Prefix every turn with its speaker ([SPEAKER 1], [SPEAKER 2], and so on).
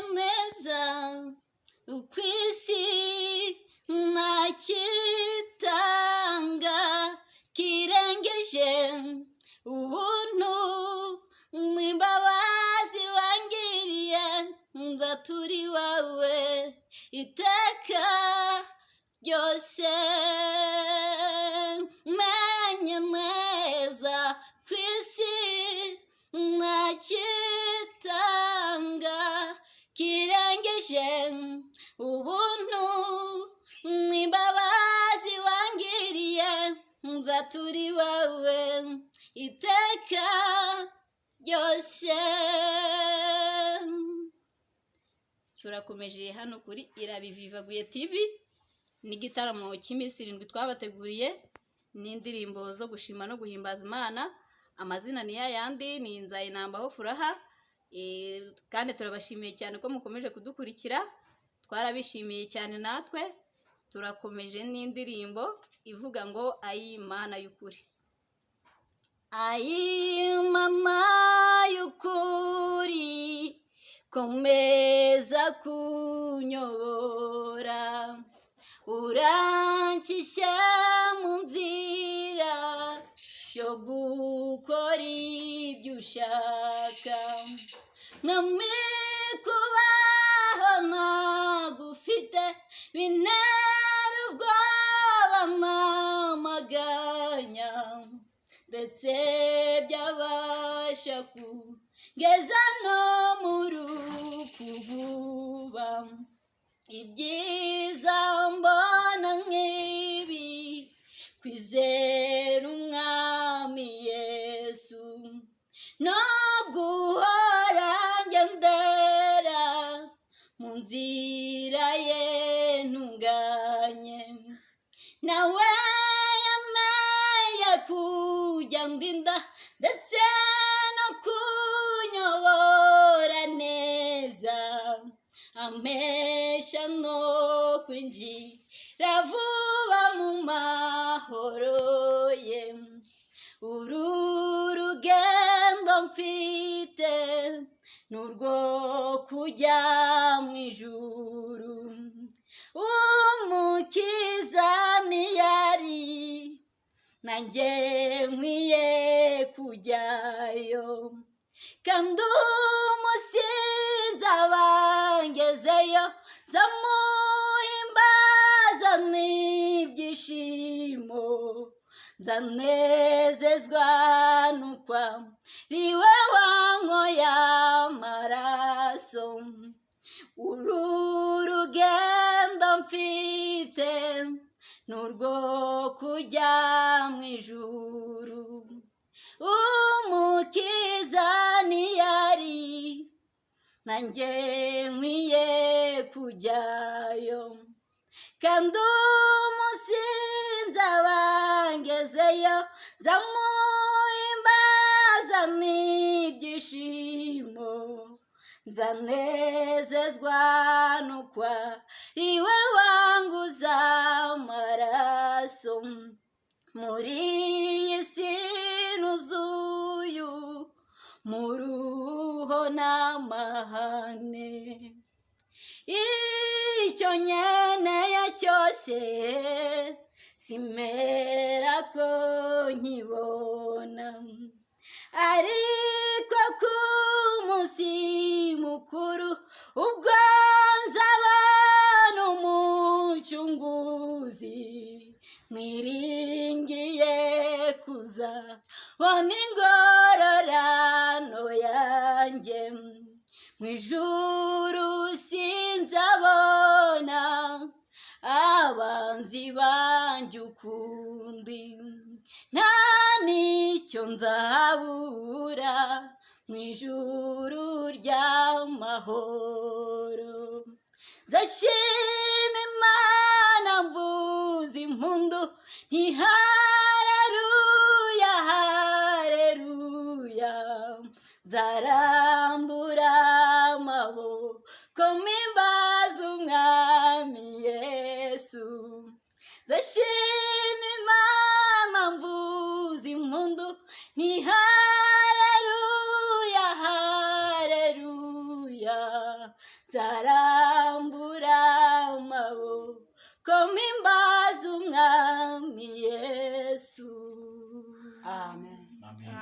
[SPEAKER 1] menye neza uko isi ntakitanga kirengeje ubuntu n'imbabazi wangiriye, nzatura iwawe iteka ryose. Menye neza ku isi ntakitanga kirengeje ubuntu n'imbabazi wangiriye, nzatura iwawe iteka ryose. Turakomeje hano kuri Irabivivaguye TV n'igitaramo cy'iminsi 7 twabateguriye n'indirimbo zo gushima no guhimbaza Imana. Amazina ni yayandi, ni Nzayinambaho Furaha. Kandi turabashimiye cyane ko mukomeje kudukurikira, twarabishimiye cyane natwe. Turakomeje n'indirimbo ivuga ngo ay'Imana y'ukuri. Ay'Imana y'ukuri komeza kunyobora, uranshyishya mu nzira yo gukora ibyo ushaka. Mwami kubaho ntagufite bintera ubwoba n'amaganya, ndetse byabasha kugeza no mu rupfu vuba. Ibyiza mbona nk'ibi kwizera Umwami Yesu, no guhora ngendera mu nzira ye ntunganye. Nawe yemeye kujya ndinda ndetse no kunyobora neza, ampesha no kwinjira vuba mu mahoro ye. Uru rugendo mfite n'urwo kujya mu ijuru, Umukiza ntiyari nanjye nkwiye kujyayo, kandi umusinzi abangezeyo nzamuhimbaza n'ibyishimo, nzanezezwa n'ukwa riwe wankoye amaraso. Uru rugendo mfite n'urwo kujya mu ijuru, Umukiza ntiyari nanjye nkwiye kujyayo, kandi umusinzi abangezeyo nzamuhimbaza n'ibyishimo, nzanezezwa n'ukwa riwe wanguza amaraso. Muri iyi si nuzuye muruho n'amahane, icyo nkeneye cyose simera ko nkibona, ariko ku munsi mukuru ubwo nzabona Umucunguzi, mwiringiye kuzabona ingororano yanjye. Mu ijuru sinzabona abanzi banjye ukundi, nta n'icyo nzabura mu ijuru ry'amahoro. Nzashima Imana mvuza impundu nti haleluya haleluya, nzarambura amaboko mpimbaza Umwami Yesu. Nzashima Imana mvuza impundu nti haleluya haleluya, nzarambura amaboko mpimbaza umwami Yesu.
[SPEAKER 2] Amen.
[SPEAKER 3] Amen.